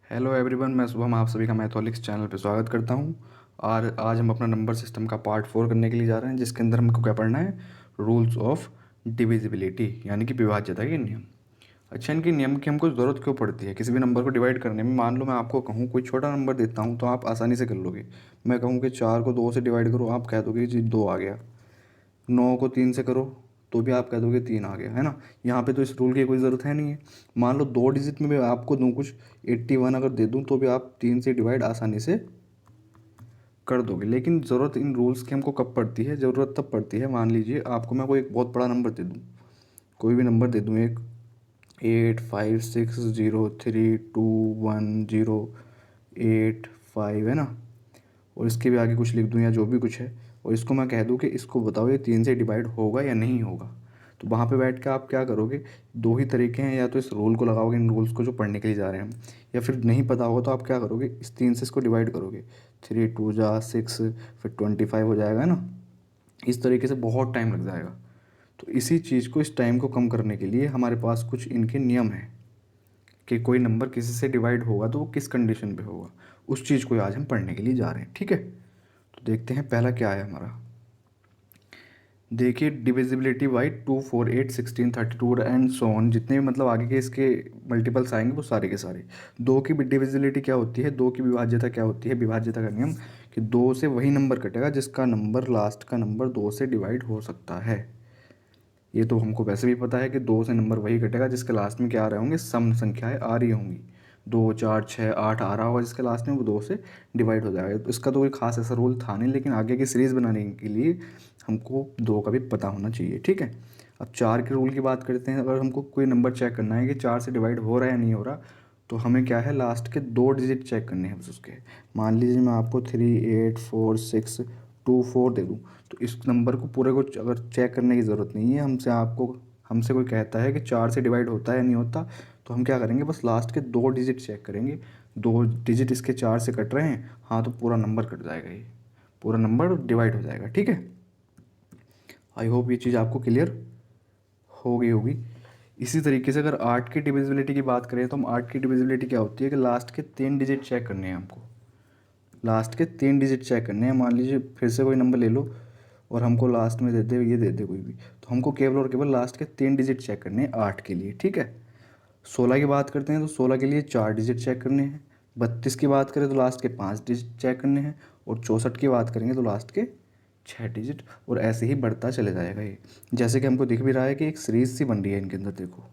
Hello everyone, मैं शुभम आप सभी का मैथोलिक्स चैनल पे स्वागत करता हूँ। और आज हम अपना नंबर सिस्टम का पार्ट 4 करने के लिए जा रहे हैं, जिसके अंदर हमको क्या पढ़ना है। रूल्स ऑफ डिविजिबिलिटी यानी कि विभाज्यता के नियम। अच्छा, इनके नियम की हमको ज़रूरत क्यों पड़ती है किसी भी नंबर को डिवाइड करने में। मान लो मैं आपको कहूँ कोई छोटा नंबर देता हूँ तो आप आसानी से कर लोगे। मैं कहूँ कि 4 को 2 से डिवाइड करो, आप कह दोगे जी 2 आ गया। 9 को 3 से करो तो भी आप कह दोगे 3 आ गया, है ना। यहाँ पे तो इस रूल की कोई ज़रूरत है नहीं है। मान लो 2 डिजिट में मैं आपको दूँ कुछ 81 अगर दे दूँ तो भी आप 3 से डिवाइड आसानी से कर दोगे। लेकिन ज़रूरत इन रूल्स की हमको कब पड़ती है, ज़रूरत तब पड़ती है। मान लीजिए आपको मैं कोई एक बहुत बड़ा नंबर दे दूँ, कोई भी नंबर दे दूँ, एक 8560321085 है ना, और इसके भी आगे कुछ लिख दूँ या जो भी कुछ है, और इसको मैं कह दूँ कि इसको बताओ ये 3 से डिवाइड होगा या नहीं होगा। तो वहाँ पे बैठ के आप क्या करोगे, दो ही तरीके हैं, या तो इस रूल को लगाओगे, इन रूल्स को जो पढ़ने के लिए जा रहे हैं हम, या फिर नहीं पता होगा तो आप क्या करोगे, इस 3 से इसको डिवाइड करोगे। 3 2 जा 6, फिर 25 हो जाएगा, है ना। इस तरीके से बहुत टाइम लग जाएगा। तो इसी चीज़ को, इस टाइम को कम करने के लिए हमारे पास कुछ इनके नियम हैं कि कोई नंबर किसी से डिवाइड होगा तो वो किस कंडीशन पे होगा। उस चीज़ को आज हम पढ़ने के लिए जा रहे हैं, ठीक है। तो देखते हैं पहला क्या है हमारा। देखिए, divisibility by 2 4 8 16 32 and so on, जितने भी मतलब आगे के इसके मल्टीपल्स आएंगे वो सारे के सारे। दो की डिविजिबिलिटी क्या होती है, दो की विभाज्यता क्या होती है, विभाज्यता का नियम कि दो से वही नंबर कटेगा जिसका नंबर लास्ट का नंबर दो से डिवाइड हो सकता है। ये तो हमको वैसे भी पता है कि दो से नंबर वही कटेगा जिसके लास्ट में क्या आ रहे होंगे, सम संख्याएं आ रही होंगी। 2 4 6 8 आ रहा होगा जिसके लास्ट में, वो दो से डिवाइड हो जाएगा। तो इसका तो कोई खास ऐसा रूल था नहीं, लेकिन आगे की सीरीज़ बनाने के लिए हमको दो का भी पता होना चाहिए, ठीक है। अब चार के रूल की बात करते हैं। अगर हमको कोई नंबर चेक करना है कि चार से डिवाइड हो रहा है या नहीं हो रहा, तो हमें क्या है, लास्ट के दो डिजिट चेक करने हैं बस उसके। मान लीजिए मैं आपको 3 8 4 6 2 4 दे दूँ, तो इस नंबर को पूरे को अगर चेक करने की ज़रूरत नहीं है हमसे, आपको हमसे कोई कहता है कि चार से डिवाइड होता है या नहीं होता, तो हम क्या करेंगे, बस लास्ट के दो डिजिट चेक करेंगे। दो डिजिट इसके चार से कट रहे हैं, हाँ, तो पूरा नंबर कट जाएगा, ये पूरा नंबर डिवाइड हो जाएगा, ठीक है। आई होप ये चीज़ आपको क्लियर हो गई होगी। इसी तरीके से अगर आठ की डिविजिबिलिटी की बात करें तो हम आठ की डिविजिबिलिटी क्या होती है कि लास्ट के तीन डिजिट चेक करने हैं हमको। लास्ट के तीन डिजिट चेक करने हैं। मान लीजिए फिर से कोई नंबर ले लो और हमको लास्ट में दे दे, ये दे दे कोई भी, तो हमको केवल और केवल लास्ट के तीन डिजिट चेक करने हैं आठ के लिए, ठीक है। 16 की बात करते हैं तो 16 के लिए चार डिजिट चेक करने हैं। 32 की बात करें तो लास्ट के पाँच डिजिट चेक करने हैं। और 64 की बात करेंगे तो लास्ट के छः डिजिट। और ऐसे ही बढ़ता चले जाएगा ये। जैसे कि हमको दिख भी रहा है कि एक सीरीज सी बन रही है इनके अंदर, देखो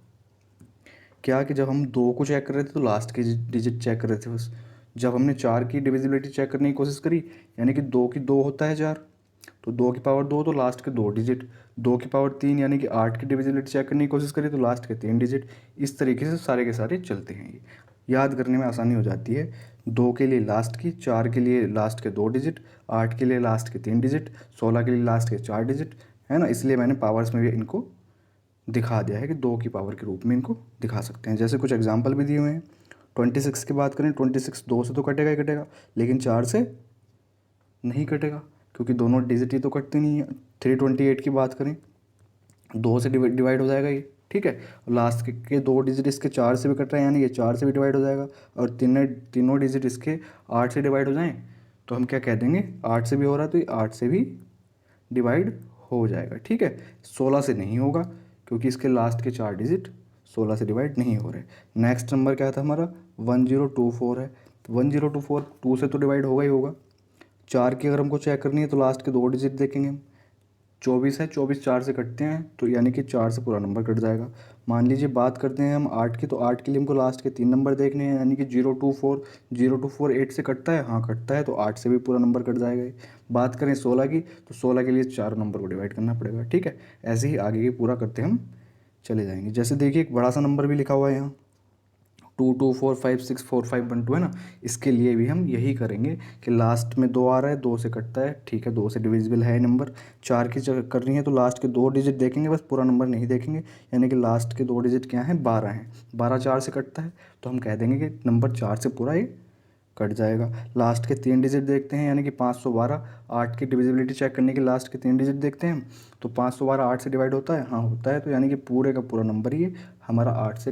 क्या, कि जब हम दो को चेक कर रहे थे तो लास्ट के डिजिट चेक कर रहे थे बस। जब हमने चार की डिविजिबिलिटी चेक करने की कोशिश करी, यानी कि दो की दो होता है चार, तो दो की पावर दो तो लास्ट के दो डिजिट। दो की पावर तीन यानी कि आठ की डिविजिबिलिटी चेक करने की कोशिश करी तो लास्ट के तीन डिजिट। इस तरीके से सारे के सारे चलते हैं ये। याद करने में आसानी हो जाती है। दो के लिए लास्ट की, चार के लिए लास्ट के दो डिजिट, आठ के लिए लास्ट के तीन डिजिट, 16 के लिए लास्ट के चार डिजिट, है ना। इसलिए मैंने पावर्स में भी इनको दिखा दिया है कि दो की पावर के रूप में इनको दिखा सकते हैं। जैसे कुछ एग्जाम्पल भी दिए हुए हैं। 26 की बात करें, 26 दो से तो कटेगा ही कटेगा, लेकिन चार से नहीं कटेगा, क्योंकि दोनों डिजिट ही तो कटते नहीं है। 328 की बात करें, दो से डिवाइड हो जाएगा ये, ठीक है। और लास्ट के दो डिजिट इसके चार से भी कट रहे हैं, यानी ये चार से भी डिवाइड हो जाएगा। और तीनों तीनों डिजिट इसके आठ से डिवाइड हो जाएं तो हम क्या कह देंगे, आठ से भी हो रहा है तो ये आठ से भी डिवाइड हो जाएगा, ठीक है। 16 से नहीं होगा क्योंकि इसके लास्ट के चार डिजिट 16 से डिवाइड नहीं हो रहे। नेक्स्ट नंबर क्या था हमारा, 1024 है। 1024 टू से तो डिवाइड होगा ही होगा। चार की अगर हमको चेक करनी है तो लास्ट के दो डिजिट देखेंगे हम। 24 है, 24 चार से कटते हैं तो यानी कि चार से पूरा नंबर कट जाएगा। मान लीजिए बात करते हैं हम आठ की, तो आठ के लिए हमको लास्ट के तीन नंबर देखने हैं, यानी कि 024, 024 8 से कटता है, हाँ कटता है, तो आठ से भी पूरा नंबर कट जाएगा ये। बात करें 16 की, तो 16 के लिए चार नंबर को डिवाइड करना पड़ेगा, ठीक है। ऐसे ही आगे की पूरा करते हम चले जाएंगे। जैसे देखिए एक बड़ा सा नंबर भी लिखा हुआ है यहाँ, 2 2 4 5 6 4 5 1 2, है ना। इसके लिए भी हम यही करेंगे कि लास्ट में दो आ रहा है, दो से कटता है, ठीक है, दो से डिविजिबल है नंबर। चार की करनी है तो लास्ट के दो डिजिट देखेंगे बस, पूरा नंबर नहीं देखेंगे। यानी कि लास्ट के दो डिजिट क्या हैं, 12 हैं। 12 चार से कटता है तो हम कह देंगे कि नंबर चार से पूरा ये कट जाएगा। लास्ट के तीन डिजिट देखते हैं, यानी कि 512। आठ की डिविजिबिलिटी चेक करने के लास्ट के तीन डिजिट देखते हैं, तो 512 आठ से डिवाइड होता है, हाँ होता है, तो यानी कि पूरे का पूरा नंबर ये हमारा आठ से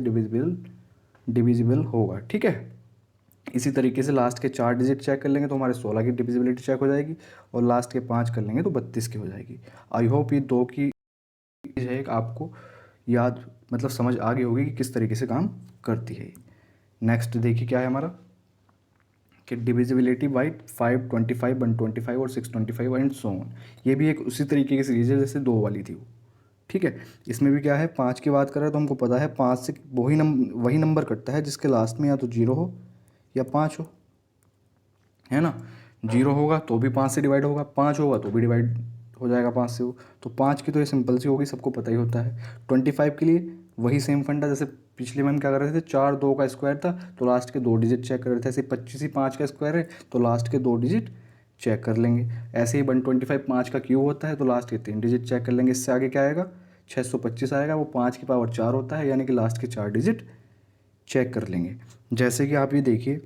डिविजिबल होगा, ठीक है। इसी तरीके से लास्ट के 4 डिजिट चेक कर लेंगे तो हमारे 16 की डिविजिबिलिटी चेक हो जाएगी, और लास्ट के 5 कर लेंगे तो 32 की हो जाएगी। आई होप ये 2 की चीज़ है, आपको याद मतलब समझ आ गई होगी कि किस तरीके से काम करती है। नेक्स्ट देखिए क्या है हमारा कि डिविजिबिलिटी बाई 5, 25, 125 और 625 एंड सो ऑन। ये भी एक उसी तरीके की सीरीज है जैसे 2 वाली थी वो। ठीक है, इसमें भी क्या है, 5 की बात कर रहे हैं तो हमको पता है 5 से वही नंबर कटता है जिसके लास्ट में या तो 0 हो या 5 हो, है ना। 0 होगा तो भी 5 से डिवाइड होगा, 5 होगा तो भी डिवाइड हो जाएगा 5 से वो। तो 5 की तो ये सिंपल सी होगी, सबको पता ही होता है। 25 के लिए वही सेम फंडा, जैसे पिछले में हम क्या कर रहे थे, 4 2 का स्क्वायर था तो लास्ट के 2 डिजिट चेक कर रहे थे। ऐसे 25 ही 5 का स्क्वायर है तो लास्ट के 2 डिजिट चेक कर लेंगे। ऐसे ही 125 5 का क्यूब होता है तो लास्ट के 3 डिजिट चेक कर लेंगे। इससे आगे क्या आएगा, 625 आएगा, वो 5 की पावर 4 होता है, यानी कि लास्ट के 4 डिजिट चेक कर लेंगे। जैसे कि आप ये देखिए,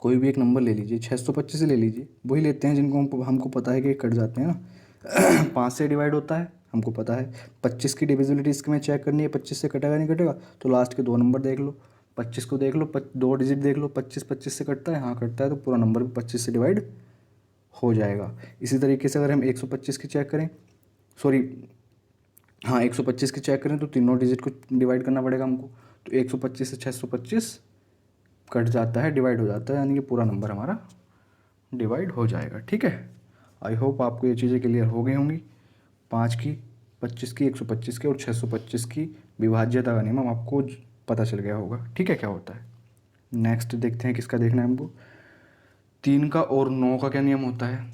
कोई भी एक नंबर ले लीजिए, 625 ले लीजिए, वही लेते हैं जिनको हमको पता है कि कट जाते हैं ना। 5 से डिवाइड होता है हमको पता है। 25 की डिविजिबिलिटी इसके में चेक करनी है, 25 से कटेगा नहीं कटेगा, तो लास्ट के 2 नंबर देख लो, 25 को देख लो, 2 डिजिट देख लो, 25 25 से कटता है, हाँ कटता है, तो पूरा नंबर भी 25 से डिवाइड हो जाएगा। इसी तरीके से अगर हम 125 की चेक करें, सॉरी हाँ 125 की चेक करें तो तीनों डिजिट को डिवाइड करना पड़ेगा हमको। तो 125 से 625 कट जाता है, डिवाइड हो जाता है, यानी कि पूरा नंबर हमारा डिवाइड हो जाएगा। ठीक है, आई होप आपको ये चीज़ें क्लियर हो गई होंगी। 5 की, 25 की, 125 की और 625 की विभाज्यता का नियम आपको पता चल गया होगा। ठीक है, क्या होता है। नेक्स्ट देखते हैं किसका देखना है हमको। 3 का और 9 का क्या नियम होता है।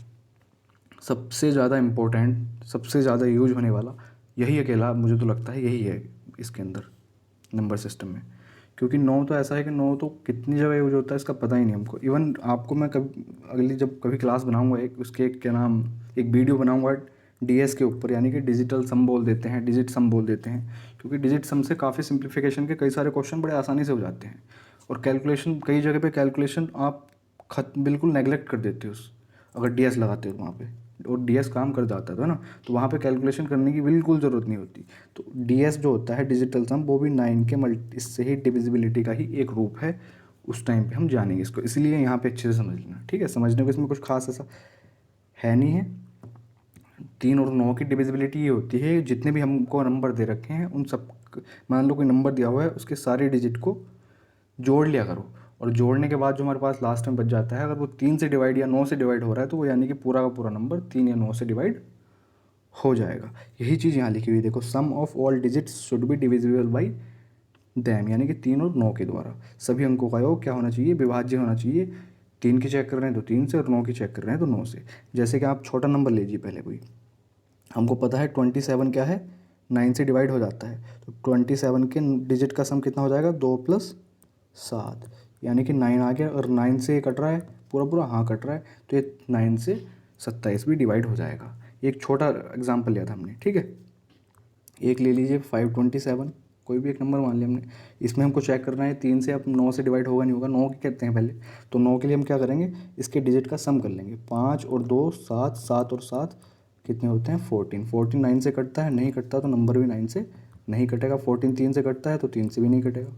सबसे ज़्यादा इम्पोर्टेंट, सबसे ज़्यादा यूज होने वाला यही अकेला मुझे तो लगता है यही है इसके अंदर नंबर सिस्टम में। क्योंकि 9 तो ऐसा है कि 9 तो कितनी जगह यूज होता है इसका पता ही नहीं हमको। इवन आपको मैं कभी अगली जब कभी क्लास बनाऊंगा एक उसके एक क्या नाम एक वीडियो बनाऊंगा डीएस के ऊपर, यानी कि डिजिटल सम बोल देते हैं, डिजिट सम बोल देते हैं। क्योंकि डिजिट सम से काफ़ी सिंप्लीफिकेशन के कई सारे क्वेश्चन बड़े आसानी से हो जाते हैं, और कैलकुलेशन कई जगह पे कैलकुलेशन आप बिल्कुल नेगलेक्ट कर देते हो अगर डीएस लगाते हो तो वहाँ पे, और डीएस काम कर जाता है ना, तो वहाँ पे कैलकुलेशन करने की बिल्कुल ज़रूरत नहीं होती। तो डीएस जो होता है डिजिटल सम, वो भी 9 के इससे ही डिविजिबिलिटी का ही एक रूप है। उस टाइम पे हम जानेंगे इसको, इसलिए यहाँ पे अच्छे से समझ लेना। ठीक है, समझने को इसमें कुछ खास ऐसा है नहीं है। 3 और 9 की डिविजिबिलिटी ये होती है, जितने भी हमको नंबर दे रखे हैं उन सब, मान लो कोई नंबर दिया हुआ है उसके सारे डिजिट को जोड़ लिया करो, और जोड़ने के बाद जो हमारे पास लास्ट में बच जाता है, अगर वो 3 से डिवाइड या 9 से डिवाइड हो रहा है तो वो यानी कि पूरा का पूरा नंबर 3 या 9 से डिवाइड हो जाएगा। यही चीज़ यहाँ लिखी हुई देखो, sum of all digits should be divisible by them, यानी कि 3 और 9 के द्वारा सभी अंकों का योग क्या होना चाहिए, विभाज्य होना चाहिए। 3 की चेक कर रहे हैं तो 3 से, और 9 की चेक कर रहे हैं तो 9 से। जैसे कि आप छोटा नंबर लीजिए पहले कोई, हमको पता है 27 क्या है, 9 से डिवाइड हो जाता है, तो 27 के डिजिट का सम कितना हो जाएगा, 2 + 7, यानी कि 9 आ गया। और 9 से ये कट रहा है पूरा पूरा, हाँ कट रहा है, तो ये 9 से 27 भी डिवाइड हो जाएगा। एक छोटा एग्जाम्पल लिया था हमने। ठीक है, एक ले लीजिए 527, कोई भी एक नंबर मान लिया हमने, इसमें हमको चेक करना है 3 से अब 9 से डिवाइड होगा नहीं होगा, 9 की कहते हैं पहले, तो 9 के लिए हम क्या करेंगे, इसके डिजिट का सम कर लेंगे। 5 और 2 7, 7 और 7 कितने होते हैं, 14। 14 9 से कटता है, नहीं कटता तो नंबर भी 9 से नहीं कटेगा। 14 3 से कटता है तो 3 से भी नहीं कटेगा।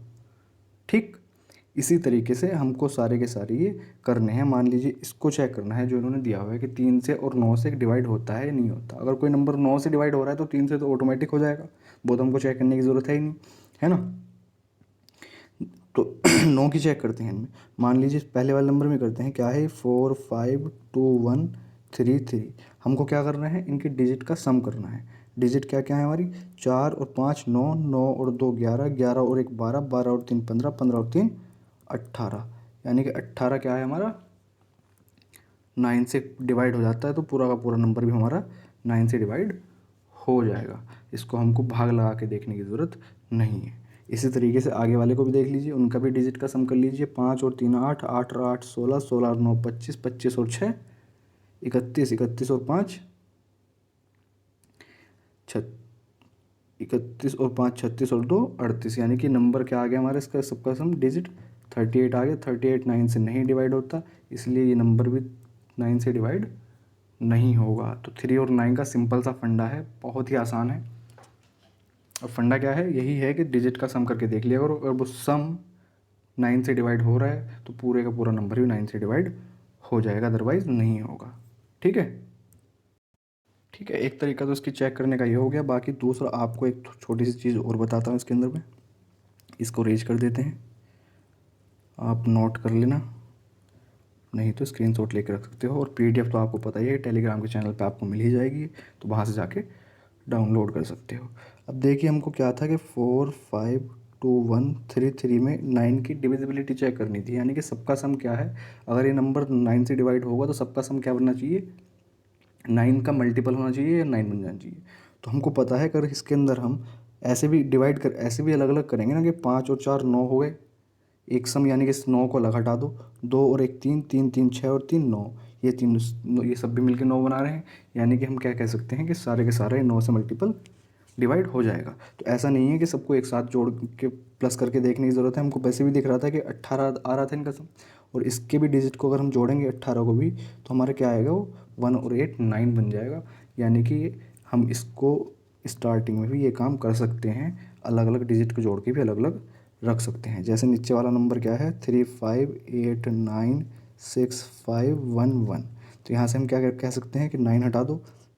ठीक, इसी तरीके से हमको सारे के सारे ये करने हैं। मान लीजिए इसको चेक करना है जो इन्होंने दिया हुआ है कि 3 से और 9 से डिवाइड होता है नहीं होता। अगर कोई नंबर 9 से डिवाइड हो रहा है तो 3 से तो ऑटोमेटिक हो जाएगा, वो तो हमको चेक करने की ज़रूरत है ही नहीं, है ना। तो 9 की चेक करते हैं इनमें। मान लीजिए पहले वाले नंबर में करते हैं, क्या है 4 5 2 1 3 3। हमको क्या करना है, इनके डिजिट का सम करना है। डिजिट क्या क्या है हमारी, 4 और 5 9, 9 और 2 11, 11 और 1 12, 12 और 3 15, 15 और 3 18, यानी कि 18 क्या है हमारा, 9 से डिवाइड हो जाता है, तो पूरा का पूरा नंबर भी हमारा 9 से डिवाइड हो जाएगा। इसको हमको भाग लगा के देखने की ज़रूरत नहीं है। इसी तरीके से आगे वाले को भी देख लीजिए, उनका भी डिजिट का सम कर लीजिए। 5 और 3 8, 8 और 8 16, 16 और 9 25, 25 और 6 31, 31 और 5 31 और 5 36 और 2 38, यानी कि नंबर क्या आ गया हमारा, इसका सबका सम डिजिट 38 आ गया। 38 9 से नहीं डिवाइड होता, इसलिए ये नंबर भी 9 से डिवाइड नहीं होगा। तो 3 और 9 का सिंपल सा फंडा है, बहुत ही आसान है। और फंडा क्या है, यही है कि डिजिट का सम करके देख लिया करो, अगर वो सम 9 से डिवाइड हो रहा है तो पूरे का पूरा नंबर भी 9 से डिवाइड हो जाएगा, अदरवाइज़ नहीं होगा। ठीक है। ठीक है, एक तरीका तो इसकी चेक करने का ये हो गया। बाकी दूसरा आपको एक छोटी सी चीज़ और बताता हूँ इसके अंदर में। इसको रेज कर देते हैं, आप नोट कर लेना, नहीं तो स्क्रीनशॉट लेके रख सकते हो। और पीडीएफ तो आपको पता ही है, टेलीग्राम के चैनल पे आपको मिल ही जाएगी, तो वहाँ से जाके डाउनलोड कर सकते हो। अब देखिए हमको क्या था कि 4 5 2 1 3 3 में 9 की डिविजिबिलिटी चेक करनी थी, यानी कि सबका सम क्या है। अगर ये नंबर 9 से डिवाइड होगा तो सबका सम क्या बनना चाहिए, 9 का मल्टीपल होना चाहिए या 9 बन जाना चाहिए। तो हमको पता है अगर इसके अंदर हम ऐसे भी डिवाइड कर, ऐसे भी अलग अलग करेंगे ना कि 5 और 4 9 हो गए, एक सम यानी कि इस 9 को अलग हटा दो, 2 और 1 3, 3 3 6 और 3 9, ये तीन, ये सब भी मिलके 9 बना रहे हैं। यानी कि हम क्या कह सकते हैं कि सारे के सारे 9 से मल्टीपल डिवाइड हो जाएगा। तो ऐसा नहीं है कि सबको एक साथ जोड़ के प्लस करके देखने की ज़रूरत है। हमको वैसे भी दिख रहा था कि 18 आ रहा था इनका सम, और इसके भी डिजिट को अगर हम जोड़ेंगे 18 को भी, तो हमारा क्या आएगा, वो 1 और 8 9 बन जाएगा। यानी कि हम इसको स्टार्टिंग में भी ये काम कर सकते हैं, अलग अलग डिजिट को जोड़ के भी अलग अलग रख सकते हैं। जैसे नीचे वाला नंबर क्या है, 3 5 8 9 6 5 1 1, तो यहाँ से हम क्या कह सकते हैं कि 9 हटा दो,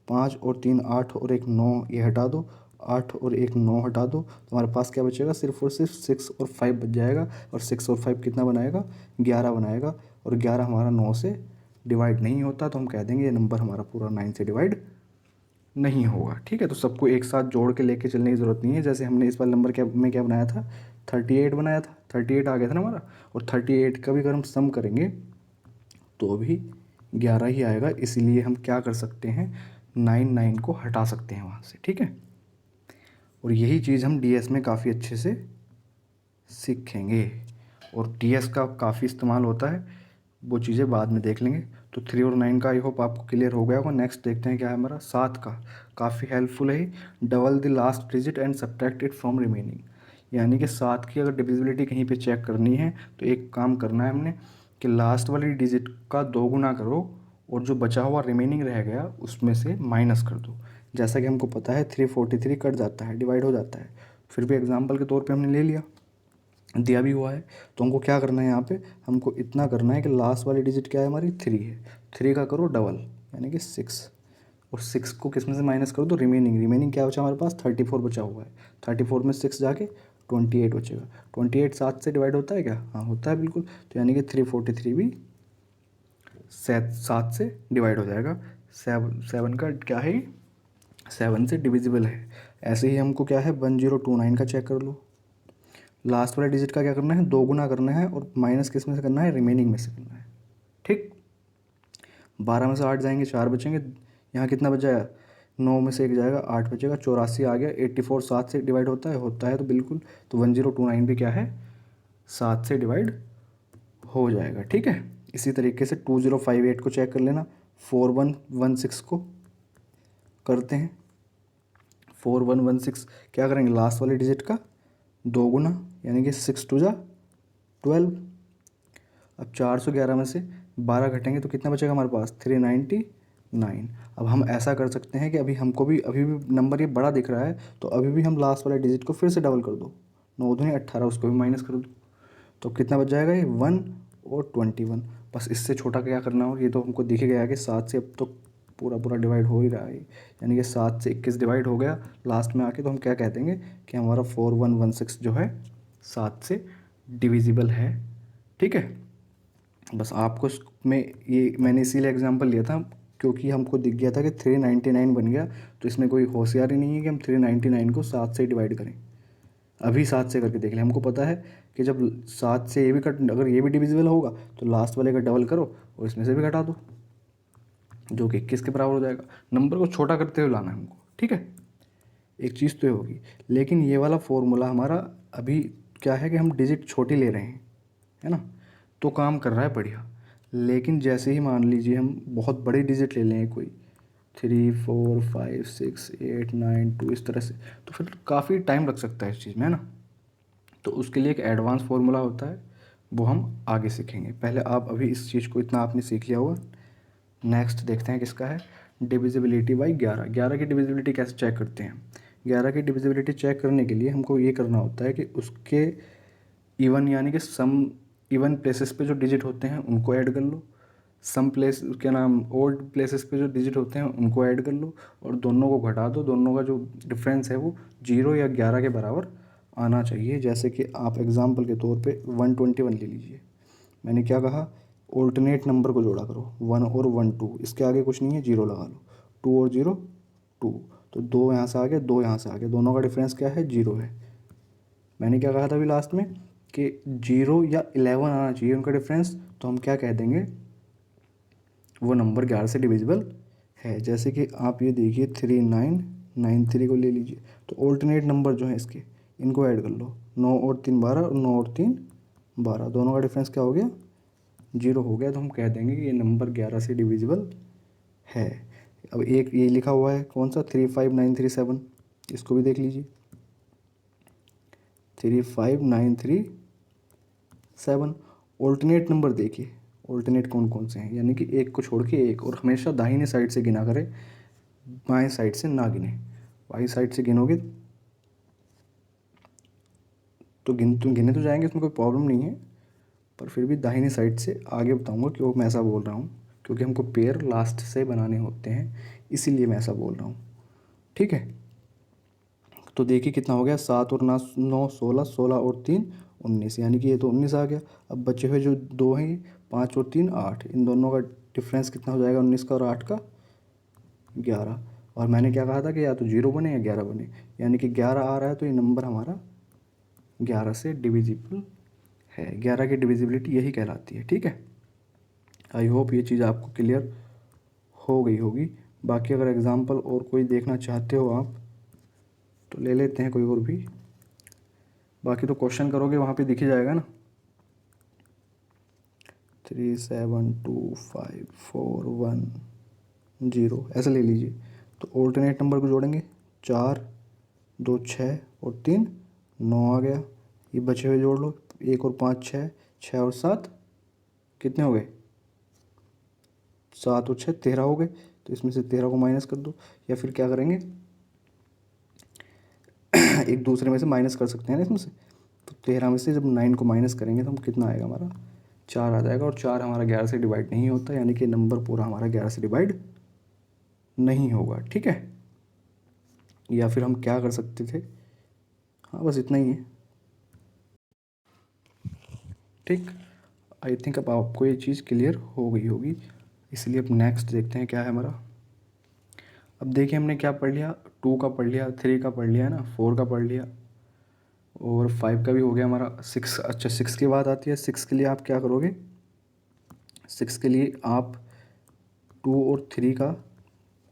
5 और 3 8 और 1 9, ये हटा दो, 8 और 1 9 हटा दो, तो हमारे पास क्या बचेगा, सिर्फ और सिर्फ 6 और 5 बच जाएगा। और 6 और 5 कितना बनाएगा, 11 बनाएगा। और 11 हमारा 9 से डिवाइड नहीं होता, तो हम कह देंगे ये नंबर हमारा पूरा 9 से डिवाइड नहीं होगा। ठीक है, तो सबको एक साथ जोड़ के लेके चलने की ज़रूरत नहीं है। जैसे हमने इस वाले नंबर क्या बनाया था, 38 बनाया था, 38 आ गया था ना हमारा। और 38 का भी अगर हम सम करेंगे तो भी 11 ही आएगा, इसीलिए हम क्या कर सकते हैं, 9 को हटा सकते हैं वहाँ से। ठीक है, और यही चीज़ हम डीएस में काफ़ी अच्छे से सीखेंगे, और डीएस का काफ़ी इस्तेमाल होता है, वो चीज़ें बाद में देख लेंगे। तो 3 और 9 का आई होप आपको क्लियर हो गया होगा। नेक्स्ट देखते हैं क्या है हमारा 7 का, काफ़ी हेल्पफुल है। Double the last digit and subtract it from remaining. यानी कि 7 की अगर डिविजिबिलिटी कहीं पे चेक करनी है तो एक काम करना है हमने कि लास्ट वाली डिजिट का 2 गुना करो, और जो बचा हुआ रिमेनिंग रह गया उसमें से माइनस कर दो। जैसा कि हमको पता है 343 कट जाता है, डिवाइड हो जाता है, फिर भी एग्जाम्पल के तौर पे हमने ले लिया, दिया भी हुआ है। तो हमको क्या करना है यहाँ पे, हमको इतना करना है कि लास्ट वाली डिजिट क्या है हमारी, 3 है, 3 का करो डबल यानी कि 6, और 6 को किस में से माइनस कर दो, रिमेनिंग क्या बचा हमारे पास, 34 बचा हुआ है। 34 में 6 जाके 28 बचेगा। 28 7 से डिवाइड होता है क्या, हाँ होता है बिल्कुल। तो यानी कि 343 भी 7 से डिवाइड हो जाएगा। 7 का क्या है, 7 से डिविजिबल है। ऐसे ही हमको क्या है 1029 का चेक कर लो। लास्ट वाले डिजिट का क्या करना है, 2 गुना करना है, और माइनस किस में से करना है, रिमेनिंग में से करना है। ठीक, 12 में से 8 जाएंगे, 4 बचेंगे, यहाँ कितना बच जाएगा, 9 में से 1 जाएगा, 8 बचेगा, 84 आ गया। 84 7 से डिवाइड होता है तो बिल्कुल, तो 1029 भी क्या है, 7 से डिवाइड हो जाएगा। ठीक है, इसी तरीके से 2058 को चेक कर लेना। 4116 को करते हैं, 4116 क्या करेंगे, लास्ट वाले डिजिट का 2 गुना, यानी कि 6 टू जा 12। अब 411 में से 12 घटेंगे तो कितना बचेगा हमारे पास, 399। अब हम ऐसा कर सकते हैं कि अभी भी नंबर ये बड़ा दिख रहा है, तो अभी भी हम लास्ट वाले डिजिट को फिर से डबल कर दो, 9 दूनी 18, उसको भी माइनस कर दो, तो कितना बच जाएगा, ये 1 और 21। बस इससे छोटा क्या करना हो, ये तो हमको दिख ही गया है कि 7 से अब तो पूरा पूरा डिवाइड हो ही रहा है, यानी कि 7 से 21 डिवाइड हो गया लास्ट में आके, तो हम क्या कह देंगे कि हमारा 4116 जो है 7 से डिविजिबल है। ठीक है, बस आपको में ये मैंने इसीलिए एग्जांपल लिया था क्योंकि हमको दिख गया था कि 399 बन गया, तो इसमें कोई होशियारी नहीं है कि हम 399 को 7 से डिवाइड करें। अभी 7 से करके देख लें, हमको पता है कि जब 7 से ये भी कट, अगर ये भी डिविजिबल होगा तो लास्ट वाले का डबल करो और इसमें से भी घटा दो, जो कि 21 के बराबर हो जाएगा। नंबर को छोटा करते हुए लाना है हमको। ठीक है, एक चीज़ तो ये होगी, लेकिन ये वाला फॉर्मूला हमारा अभी क्या है कि हम डिजिट छोटी ले रहे हैं, है ना, तो काम कर रहा है बढ़िया। लेकिन जैसे ही मान लीजिए हम बहुत बड़ी डिजिट ले लें, कोई 3 4 5 6 8 9 2 इस तरह से, तो फिर काफ़ी टाइम लग सकता है इस चीज़ में, है ना। तो उसके लिए एक एडवांस फार्मूला होता है, वो हम आगे सीखेंगे। पहले आप अभी इस चीज़ को इतना आपने सीख लिया होगा। नेक्स्ट देखते हैं किसका है, डिविजिबिलिटी बाई 11। 11 की डिविजिबिलिटी कैसे चेक करते हैं, 11 की डिविजिबिलिटी चेक करने के लिए हमको ये करना होता है कि उसके इवन यानी कि सम इवन प्लेसेस पे जो डिजिट होते हैं उनको ऐड कर लो, सम प्लेस क्या नाम ओल्ड प्लेसेस पे जो डिजिट होते हैं उनको ऐड कर लो, और दोनों को घटा दो, दोनों का जो डिफरेंस है वो 0 या 11 के बराबर आना चाहिए। जैसे कि आप एग्जांपल के तौर पे 121 ले लीजिए। मैंने क्या कहा, ऑल्टरनेट नंबर को जोड़ा करो, 1 और 1 2, इसके आगे कुछ नहीं है, 0 लगा लो, 2 और 0 2, तो 2 यहाँ से आ गया, 2 यहाँ से आ गया, दोनों का डिफरेंस क्या है, 0 है। मैंने क्या कहा था अभी लास्ट में कि 0 या 11 आना चाहिए उनका डिफरेंस, तो हम क्या कह देंगे, वो नंबर 11 से डिविजिबल है। जैसे कि आप ये देखिए 3993 को ले लीजिए, तो ऑल्टरनेट नंबर जो है इसके, इनको ऐड कर लो, 9 और 3 12 और 9 और 3 12, दोनों का डिफरेंस क्या हो गया, 0 हो गया। तो हम कह देंगे कि ये नंबर 11 से डिविजिबल है। अब एक ये लिखा हुआ है कौन सा, 35937, इसको भी देख लीजिए, 35937। ऑल्टरनेट नंबर देखिए, ऑल्टरनेट कौन कौन से हैं, यानी कि एक को छोड़ के एक, और हमेशा दाहिने साइड से गिना करें, बाएं साइड से ना गिने। बाईं साइड से गिनोगे तो गिने तो जाएंगे, उसमें कोई प्रॉब्लम नहीं है, पर फिर भी दाहिनी साइड से आगे बताऊंगा क्यों मैं ऐसा बोल रहा हूँ, क्योंकि हमको पेयर लास्ट से बनाने होते हैं, इसीलिए मैं ऐसा बोल रहा हूँ। ठीक है, तो देखिए कितना हो गया, 7 और 9 16, 16 और 3 19, यानी कि ये तो 19 आ गया। अब बचे हुए जो दो हैं, ये 5 और 3 8, इन दोनों का डिफरेंस कितना हो जाएगा, 19 का और 8 का 11। और मैंने क्या कहा था कि या तो 0 बने या 11 बने, यानी कि 11 आ रहा है, तो ये नंबर हमारा 11 से डिविजिबल है। 11 की डिविजिबिलिटी यही कहलाती है। ठीक है, आई होप ये चीज़ आपको क्लियर हो गई होगी। बाकी अगर एग्जांपल और कोई देखना चाहते हो आप तो ले लेते हैं कोई और भी, बाकी तो क्वेश्चन करोगे वहाँ पे दिख ही जाएगा ना। 3725410 ऐसे ले लीजिए। तो ऑल्टरनेट नंबर को जोड़ेंगे, 4 2 6 और 3 9 आ गया। ये बचे हुए जोड़ लो, 1 और 5 6, 6 और 7 कितने हो गए, 7 और 6 13 हो गए। तो इसमें से 13 को माइनस कर दो, या फिर क्या करेंगे एक दूसरे में से माइनस कर सकते हैं ना इसमें से। तो 13 में से जब 9 को माइनस करेंगे तो हम कितना आएगा, हमारा 4 आ जाएगा, और 4 हमारा 11 से डिवाइड नहीं होता, यानी कि नंबर पूरा हमारा 11 से डिवाइड नहीं होगा। ठीक है, या फिर हम क्या कर सकते थे, हाँ बस इतना ही है। ठीक, आई थिंक अब आपको ये चीज़ क्लियर हो गई होगी, इसलिए अब नेक्स्ट देखते हैं क्या है हमारा। अब देखिए हमने क्या पढ़ लिया, 2 का पढ़ लिया, 3 का पढ़ लिया ना, 4 का पढ़ लिया, और 5 का भी हो गया हमारा। 6, अच्छा 6 की बात आती है। 6 के लिए आप क्या करोगे, 6 के लिए आप 2 और 3 का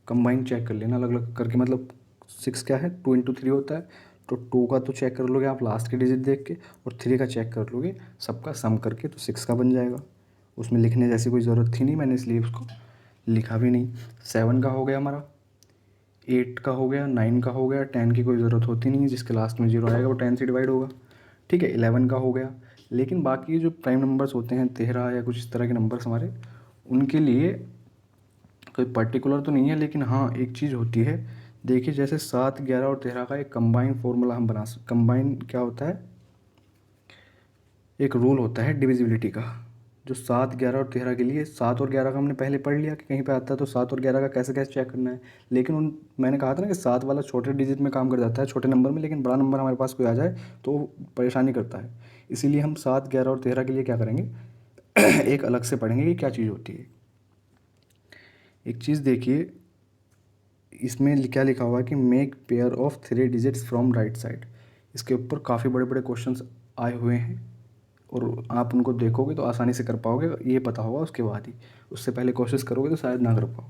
कंबाइन चेक कर लेना अलग अलग करके, मतलब 6 क्या है, 2 इंटू 3 होता है, तो 2 का तो चेक कर लोगे आप लास्ट के डिजिट देख के, और 3 का चेक कर लोगे सबका सम करके, तो 6 का बन जाएगा। उसमें लिखने जैसी कोई ज़रूरत थी नहीं, मैंने इसलिए उसको लिखा भी नहीं। 7 का हो गया हमारा, 8 का हो गया, 9 का हो गया, 10 की कोई ज़रूरत होती नहीं है, जिसके लास्ट में 0 आएगा वो 10 से डिवाइड होगा। ठीक है, 11 का हो गया। लेकिन बाकी जो प्राइम नंबर्स होते हैं, 13 या कुछ इस तरह के नंबर्स हमारे, उनके लिए कोई पर्टिकुलर तो नहीं है, लेकिन हाँ एक चीज़ होती है। देखिए जैसे 7 11 और 13 का एक कंबाइन फॉर्मूला हम बना सकते, कंबाइन क्या होता है, एक रूल होता है डिविजिबिलिटी का, जो 7 11 और 13 के लिए, 7 और 11 का हमने पहले पढ़ लिया कि कहीं पे आता है, तो 7 और 11 का कैसे कैसे चेक करना है। लेकिन उन मैंने कहा था ना कि 7 वाला छोटे डिजिट में काम कर जाता है, छोटे नंबर में, लेकिन बड़ा नंबर हमारे पास कोई आ जाए तो वो परेशानी करता है। इसीलिए हम 7 11 और 13 के लिए क्या करेंगे एक अलग से पढ़ेंगे कि क्या चीज़ होती है। एक चीज़ देखिए, इसमें क्या लिखा हुआ है कि make pair of 3 digits from right side. इसके ऊपर काफ़ी बड़े बड़े क्वेश्चंस आए हुए हैं, और आप उनको देखोगे तो आसानी से कर पाओगे, ये पता होगा उसके बाद ही। उससे पहले कोशिश करोगे तो शायद ना कर पाओ।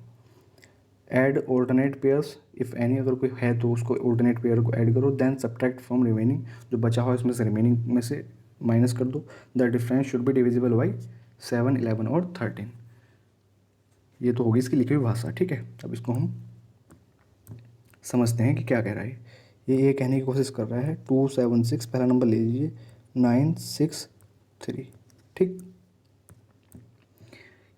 Add alternate pairs if any, अगर कोई है तो उसको ऑल्टरनेट पेयर को ऐड करो, देन सब्ट्रैक्ट फ्रॉम रिमेनिंग, जो बचा हुआ है उसमें से रिमेनिंग में से माइनस कर दो। The difference should be divisible by 7 11 और 13। ये तो होगी इसकी लिखी हुई भाषा। ठीक है, अब इसको हम समझते हैं कि क्या कह रहा है। ये कहने की कोशिश कर रहा है 276, पहला नंबर ले लीजिए, 963। ठीक,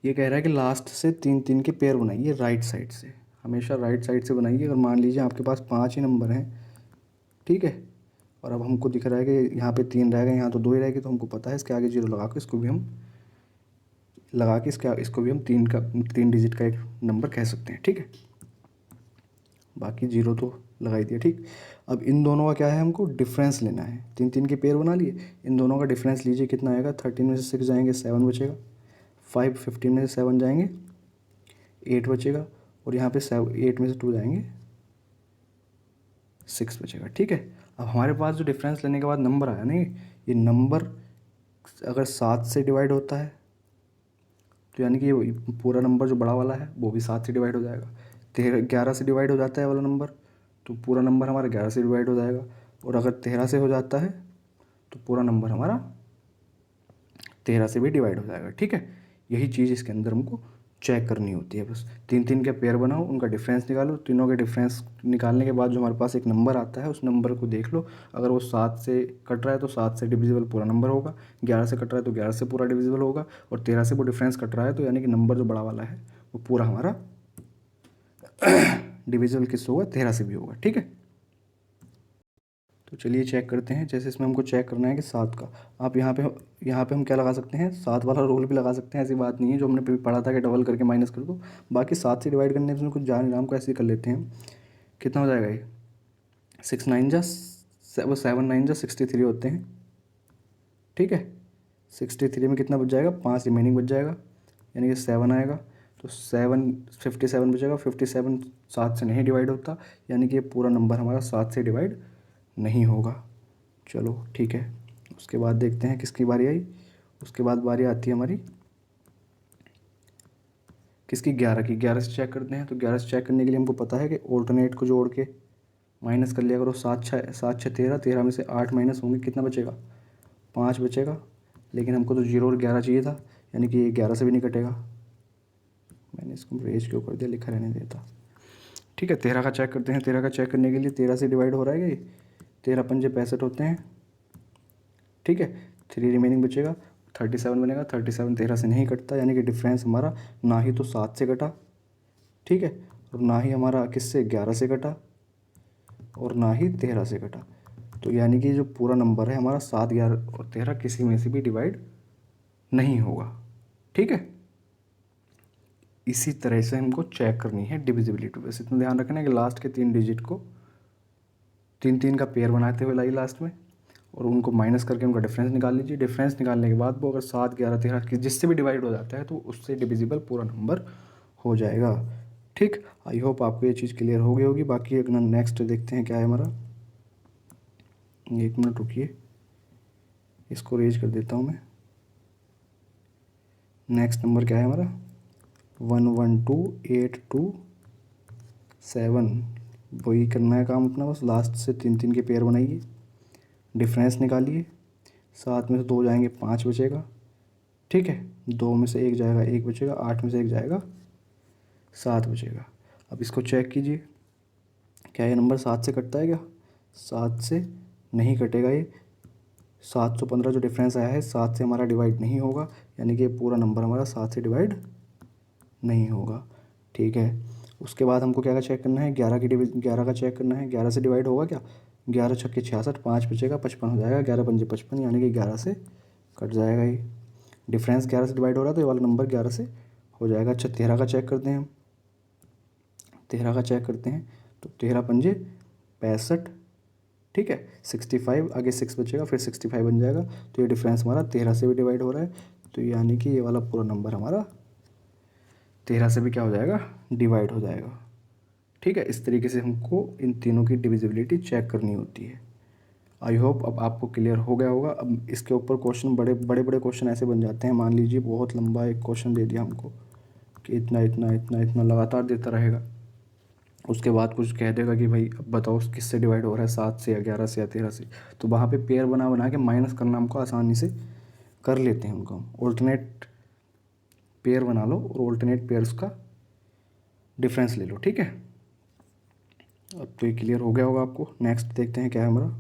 ये कह रहा है कि लास्ट से 3 3 के पेयर बनाइए राइट साइड से, हमेशा राइट साइड से बनाइए। अगर मान लीजिए आपके पास 5 ही नंबर हैं, ठीक है, और अब हमको दिख रहा है कि यहाँ पे 3 रहेगा, यहाँ तो 2 ही रहेगी, तो हमको पता है इसके आगे 0 लगा के इसको भी हम इसको भी हम 3 डिजिट का एक नंबर कह सकते हैं। ठीक है, बाकी 0 तो लगा ही दिया। ठीक, अब इन दोनों का क्या है, हमको डिफरेंस लेना है। 3 के पेयर बना लिए, इन दोनों का डिफरेंस लीजिए कितना आएगा। 13 में से 6 जाएंगे 7 बचेगा, 15 में से 7 जाएंगे 8 बचेगा, और यहाँ पे 8 में से 2 जाएंगे 6 बचेगा। ठीक है, अब हमारे पास जो डिफरेंस लेने के बाद नंबर आया नहीं, ये नंबर अगर 7 से डिवाइड होता है तो यानी कि ये पूरा नंबर जो बड़ा वाला है वो भी 7 से डिवाइड हो जाएगा। 11 से डिवाइड हो जाता है वाला नंबर तो पूरा नंबर हमारा 11 से डिवाइड हो जाएगा, और अगर 13 से हो जाता है तो पूरा नंबर हमारा 13 से भी डिवाइड हो जाएगा। ठीक है, यही चीज़ इसके अंदर हमको चेक करनी होती है। बस 3 के पेयर बनाओ, उनका डिफरेंस निकालो, तीनों के डिफरेंस निकालने के बाद जो हमारे पास एक नंबर आता है उस नंबर को देख लो। अगर वो 7 से कट रहा है तो 7 से डिविजिबल पूरा नंबर होगा, 11 से कट रहा है तो 11 से पूरा डिविजिबल होगा, और 13 से वो डिफरेंस कट रहा है तो यानी कि नंबर जो बड़ा वाला है वो पूरा हमारा डिविजिबल किससे होगा, 13 से भी होगा। ठीक है, तो चलिए चेक करते हैं। जैसे इसमें हमको चेक करना है कि 7 का, आप यहाँ पे हम क्या लगा सकते हैं, 7 वाला रूल भी लगा सकते हैं। ऐसी बात नहीं है, जो हमने अभी पढ़ा था कि डबल करके माइनस कर दो। बाकी 7 से डिवाइड करने में कुछ जान नाम को ऐसे ही कर लेते हैं। कितना हो जाएगा ये, 6 9 जा 7 9 जा 63 होते हैं। ठीक है, 63 में कितना बच जाएगा, 5 रिमेनिंग बच जाएगा, यानी कि 7 आएगा। तो 57 बचेगा। 57 7 से नहीं डिवाइड होता, यानी कि ये पूरा नंबर हमारा 7 से डिवाइड नहीं होगा। चलो ठीक है, उसके बाद देखते हैं किसकी बारी आई। उसके बाद बारी आती है हमारी किसकी, 11 की। 11 से चेक करते हैं। तो 11 से चेक करने के लिए हमको पता है कि ऑल्टरनेट को जोड़ के माइनस कर लिया करो। 7 6 13, 13 में से 8 माइनस होंगे, कितना बचेगा, 5 बचेगा। लेकिन हमको तो 0 और 11 चाहिए था, यानी कि ये 11 से भी नहीं कटेगा। मैंने इसको रेज क्यों कर दिया, लिखा रहने देता। ठीक है, 13 का चेक करते हैं। 13 का चेक करने के लिए 13 से डिवाइड हो रहा है कि 13 पंजे 65 होते हैं। ठीक है, 3 रिमेनिंग बचेगा, 37 बनेगा। 37 13 से नहीं कटता, यानी कि डिफरेंस हमारा ना ही तो 7 से कटा, ठीक है, और ना ही हमारा किससे 11 से कटा, और ना ही 13 से कटा। तो यानी कि जो पूरा नंबर है हमारा 7 11 और 13 किसी में से भी डिवाइड नहीं होगा। ठीक है, इसी तरह से हमको चेक करनी है डिविजिबिलिटी। बस इतना ध्यान रखना है कि लास्ट के 3 डिजिट को 3 का पेयर बनाते हुए लाइए लास्ट में, और उनको माइनस करके उनका डिफरेंस निकाल लीजिए। डिफरेंस निकालने के बाद वो अगर 7 11 13 जिससे भी डिवाइड हो जाता है तो उससे डिविजिबल पूरा नंबर हो जाएगा। ठीक, आई होप आपको ये चीज़ क्लियर हो गई होगी। बाकी अपना नेक्स्ट देखते हैं क्या है हमारा। 1 मिनट रुकिए, इसको रेज कर देता हूँ मैं। नेक्स्ट नंबर क्या है हमारा, 11287। वही करना है काम अपना, बस लास्ट से 3 के पेयर बनाइए, डिफरेंस निकालिए। 7 में से 2 जाएंगे 5 बचेगा। ठीक है, 2 में से 1 जाएगा 1 बचेगा, 8 में से 1 जाएगा 7 बचेगा। अब इसको चेक कीजिए, क्या ये नंबर 7 से कटता है क्या, 7 से नहीं कटेगा। ये 715 जो डिफरेंस आया है 7 से हमारा डिवाइड नहीं होगा, यानी कि ये पूरा नंबर हमारा 7 से डिवाइड नहीं होगा। ठीक है, उसके बाद हमको क्या का चेक करना है, 11 का चेक करना है। 11 से डिवाइड होगा क्या, 11 छक्के 66, 5 बचेगा, 55 हो जाएगा। 11 पंजे 55, यानी कि 11 से कट जाएगा। ये डिफरेंस 11 से डिवाइड हो रहा है तो ये वाला नंबर 11 से हो जाएगा। अच्छा, 13 का चेक करते हैं हम। 13 का चेक करते हैं तो 13 पंजे 65, ठीक है, 65 आगे 6 बचेगा, फिर 65 बन जाएगा। तो ये डिफरेंस हमारा 13 से भी डिवाइड हो रहा है, तो यानी कि ये वाला पूरा नंबर हमारा 13 से भी क्या हो जाएगा, डिवाइड हो जाएगा। ठीक है, इस तरीके से हमको इन तीनों की डिविजिबिलिटी चेक करनी होती है। आई होप अब आपको क्लियर हो गया होगा। अब इसके ऊपर क्वेश्चन बड़े बड़े क्वेश्चन ऐसे बन जाते हैं। मान लीजिए बहुत लंबा एक क्वेश्चन दे दिया हमको कि इतना इतना इतना इतना लगातार देता रहेगा, उसके बाद कुछ कह देगा कि भाई अब बताओ किससे डिवाइड हो रहा है, 7 से या 11 से या 13 से। तो वहाँ पे पेयर बना बना के माइनस करना हमको आसानी से कर लेते हैं उनको हम। ऑल्टरनेट पेयर बना लो और ऑल्टरनेट पेयर्स का डिफरेंस ले लो। ठीक है, अब तो ये क्लियर हो गया होगा आपको। नेक्स्ट देखते हैं क्या है हमारा।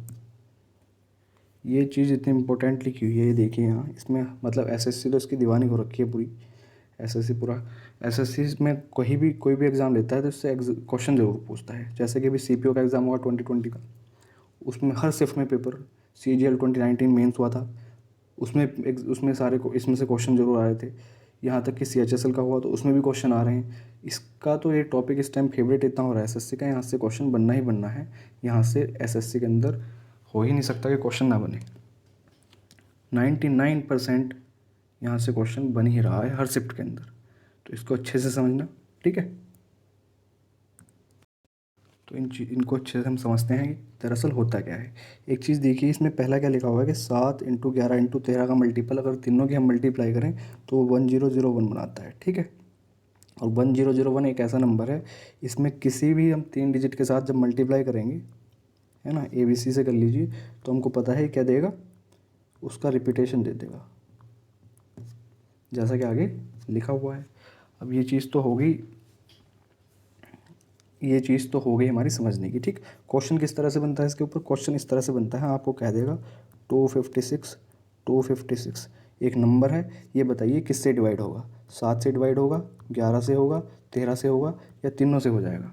ये चीज़ इतनी इंपॉर्टेंटली क्यों है ये देखिए यहाँ, इसमें मतलब एसएससी तो इसकी दीवानी हो रखी है पूरी। एसएससी पूरा एसएससी में कोई भी एग्ज़ाम लेता है तो इससे क्वेश्चन ज़रूर पूछता है। जैसे कि अभी सीपीओ का एग्ज़ाम हुआ 2020 का, उसमें हर शिफ्ट में पेपर, CGL 2019 मेंस हुआ था, उसमें सारे को इसमें से क्वेश्चन जरूर आ रहे थे। यहाँ तक कि CHSL का हुआ तो उसमें भी क्वेश्चन आ रहे हैं। इसका तो ये टॉपिक इस टाइम फेवरेट इतना हो रहा है SSC का, यहाँ से क्वेश्चन बनना ही बनना है। यहाँ से SSC के अंदर हो ही नहीं सकता कि क्वेश्चन ना बने। 99% यहाँ से क्वेश्चन बन ही रहा है हर शिफ्ट के अंदर, तो इसको अच्छे से समझना, ठीक है। तो इनको अच्छे से हम समझते हैं कि दरअसल होता क्या है। एक चीज़ देखिए, इसमें पहला क्या लिखा हुआ है कि 7 × 11 × 13 का मल्टीपल अगर तीनों की हम मल्टीप्लाई करें तो 1001 बनाता है, ठीक है। और 1001 एक ऐसा नंबर है, इसमें किसी भी हम 3 डिजिट के साथ जब मल्टीप्लाई करेंगे, है ना, ABC से कर लीजिए, तो हमको पता है क्या देगा, उसका रिपीटेशन दे देगा, जैसा कि आगे लिखा हुआ है। अब ये चीज़ तो हो गई हमारी समझने की, ठीक। क्वेश्चन किस तरह से बनता है इसके ऊपर, क्वेश्चन इस तरह से बनता है, आपको कह देगा 256 एक नंबर है, ये बताइए किससे डिवाइड होगा, 7 से डिवाइड होगा, 11 से होगा, 13 से होगा, या तीनों से हो जाएगा।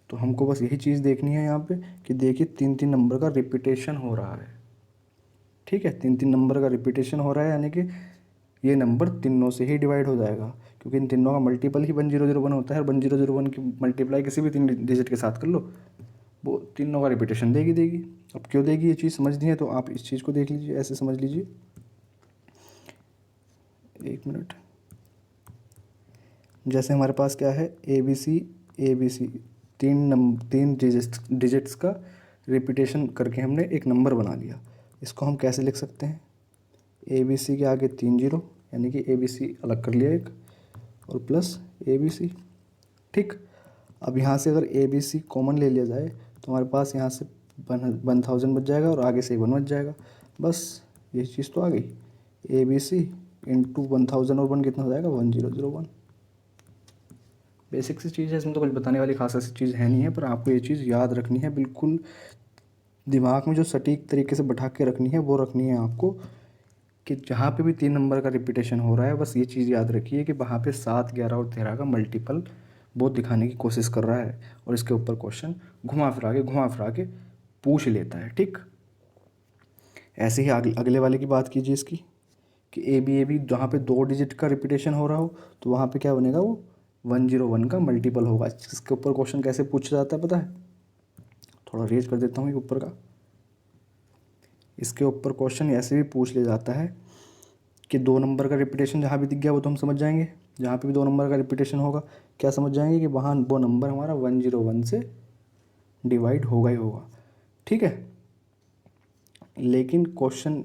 तो हमको बस यही चीज़ देखनी है यहाँ पे कि देखिए 3 3 नंबर का रिपीटेशन हो रहा है, ठीक है। 3 3 नंबर का रिपीटेशन हो रहा है, यानी कि ये नंबर तीनों से ही डिवाइड हो जाएगा, क्योंकि इन तीनों का मल्टीपल ही 1001 होता है। और 1001 की मल्टीप्लाई किसी भी 3 डिजिट के साथ कर लो, वो तीनों का रिपीटेशन देगी। अब क्यों देगी, ये चीज़ समझनी है तो आप इस चीज़ को देख लीजिए, ऐसे समझ लीजिए। एक मिनट, जैसे हमारे पास क्या है, ABC 3 डिजिट्स का रिपीटेशन करके हमने एक नंबर बना लिया। इसको हम कैसे लिख सकते हैं, ABC के आगे 3 जीरो, यानी कि ABC अलग कर लिया एक, और प्लस ABC, ठीक। अब यहाँ से अगर ABC कॉमन ले लिया जाए तो हमारे पास यहाँ से 1000 बच जाएगा और आगे से 1 बच जाएगा, बस ये चीज़ तो आ गई। ABC इंटू 1000 और 1 कितना हो जाएगा, 1001। बेसिक सी चीज़ है, इसमें तो कुछ बताने वाली खास ऐसी चीज़ है नहीं है, पर आपको ये चीज़ याद रखनी है, बिल्कुल दिमाग में जो सटीक तरीके से बैठा के रखनी है वो रखनी है आपको, कि जहाँ पे भी 3 नंबर का रिपीटेशन हो रहा है, बस ये चीज़ याद रखिए कि वहाँ पे 7 11 और 13 का मल्टीपल वो दिखाने की कोशिश कर रहा है, और इसके ऊपर क्वेश्चन घुमा फिरा के पूछ लेता है, ठीक। ऐसे ही अगले वाले की बात कीजिए इसकी, कि AB जहाँ पे 2 डिजिट का रिपीटेशन हो रहा हो तो वहाँ पे क्या बनेगा, वो 101 का मल्टीपल होगा। इसके ऊपर क्वेश्चन कैसे पूछा जाता है पता है, थोड़ा रेज कर देता हूँ ये ऊपर का। इसके ऊपर क्वेश्चन ऐसे भी पूछ लिया जाता है कि 2 नंबर का रिपीटेशन जहाँ भी दिख गया वो तो हम समझ जाएंगे, जहाँ पे भी 2 नंबर का रिपीटेशन होगा क्या समझ जाएंगे कि वहाँ वो नंबर हमारा 101 से डिवाइड होगा ही होगा, ठीक है। लेकिन क्वेश्चन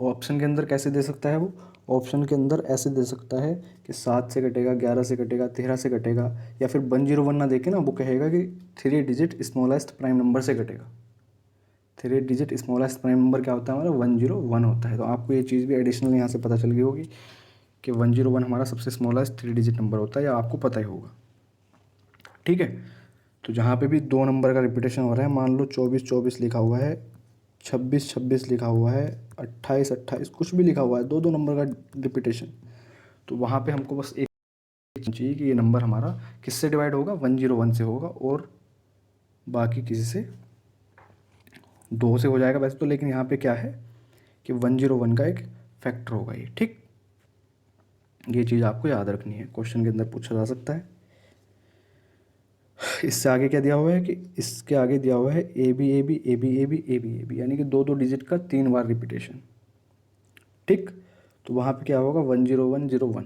ऑप्शन के अंदर कैसे दे सकता है, वो ऑप्शन के अंदर ऐसे दे सकता है कि 7 से कटेगा, 11 से कटेगा, 13 से कटेगा, या फिर 101 ना देखे ना, वो कहेगा कि 3 डिजिट स्मॉलेस्ट प्राइम नंबर से कटेगा। 3 डिजिट स्मॉलेस्ट प्राइम नंबर क्या होता है हमारा, 101 होता है। तो आपको ये चीज़ भी एडिशनल यहाँ से पता चल गई होगी कि 101 हमारा सबसे स्मॉलेस्ट 3 डिजिट नंबर होता है, या आपको पता ही होगा, ठीक है। तो जहाँ पे भी 2 नंबर का रिपीटेशन हो रहा है, मान लो 24 लिखा हुआ है, 26 लिखा हुआ है, 28 कुछ भी लिखा हुआ है, 2 नंबर का रिपीटेशन, तो वहाँ पे हमको बस एक चाहिए कि ये नंबर हमारा किससे डिवाइड होगा, 101 से होगा, और बाकी किसी से 2 से हो जाएगा वैसे तो, लेकिन यहाँ पे क्या है कि 101 का एक फैक्टर होगा ये, ठीक। ये चीज़ आपको याद रखनी है, क्वेश्चन के अंदर पूछा जा सकता है। इससे आगे क्या दिया हुआ है कि इसके आगे दिया हुआ है AB यानी कि 2 डिजिट का 3 बार रिपीटेशन, ठीक। तो वहाँ पे क्या होगा, 10101।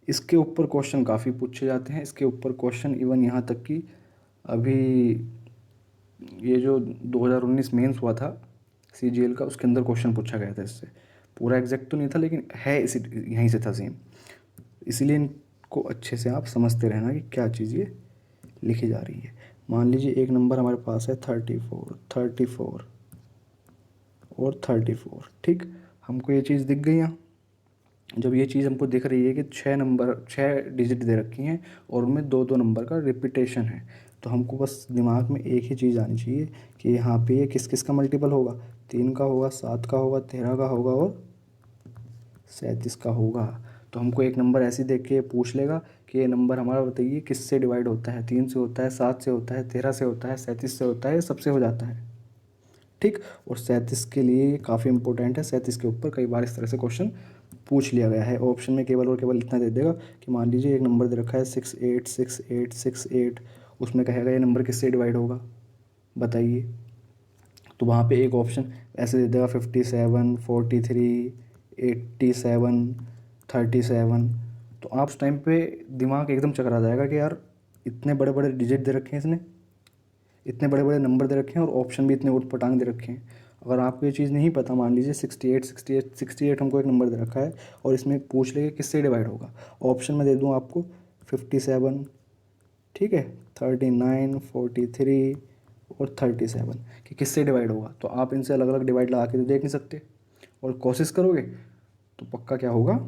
इसके ऊपर क्वेश्चन काफ़ी पूछे जाते हैं, इसके ऊपर क्वेश्चन इवन यहाँ तक कि अभी ये जो 2019 मेंस हुआ था CGL का, उसके अंदर क्वेश्चन पूछा गया था इससे। पूरा एग्जैक्ट तो नहीं था, लेकिन है इसी यहीं से था सेम। इसीलिए इनको अच्छे से आप समझते रहना कि क्या चीज़ ये लिखी जा रही है। मान लीजिए एक नंबर हमारे पास है 34 और 34, ठीक। हमको ये चीज़ दिख गई यहाँ। जब ये चीज़ हमको दिख रही है कि 6 डिजिट दे रखी हैं और उनमें 2 नंबर का रिपीटेशन है, तो हमको बस दिमाग में एक ही चीज़ आनी चाहिए कि यहाँ पे ये किस किस का मल्टीपल होगा, 3 का होगा, 7 का होगा, 13 का होगा और 37 का होगा। तो हमको एक नंबर ऐसे देख के पूछ लेगा कि ये नंबर हमारा बताइए किससे डिवाइड होता है, 3 से होता है, 7 से होता है, 13 से होता है, 37 से होता है, सबसे हो जाता है, ठीक। और 37 के लिए ये काफ़ी इंपॉर्टेंट है, 37 के ऊपर कई बार इस तरह से क्वेश्चन पूछ लिया गया है। ऑप्शन में केवल और केवल इतना दे देगा कि मान लीजिए एक नंबर दे रखा है 686868, उसमें कहेगा ये नंबर किससे डिवाइड होगा बताइए। तो वहाँ पे एक ऑप्शन ऐसे दे देगा 57, 43, 87, 37। तो आप उस टाइम पे दिमाग एकदम चकरा जाएगा कि यार इतने बड़े बड़े डिजिट दे रखे हैं इसने, इतने बड़े बड़े नंबर दे रखे हैं और ऑप्शन भी इतने उटपटांग दे रखे हैं। अगर आपको ये चीज़ नहीं पता, मान लीजिए 68 हमको एक नंबर दे रखा है और इसमें पूछ ले कि किससे डिवाइड होगा, ऑप्शन में दे दूँ आपको 57, ठीक है, 39, 43 और 37 कि किससे डिवाइड होगा। तो आप इनसे अलग अलग डिवाइड लगा के तो देख नहीं सकते, और कोशिश करोगे तो पक्का क्या होगा,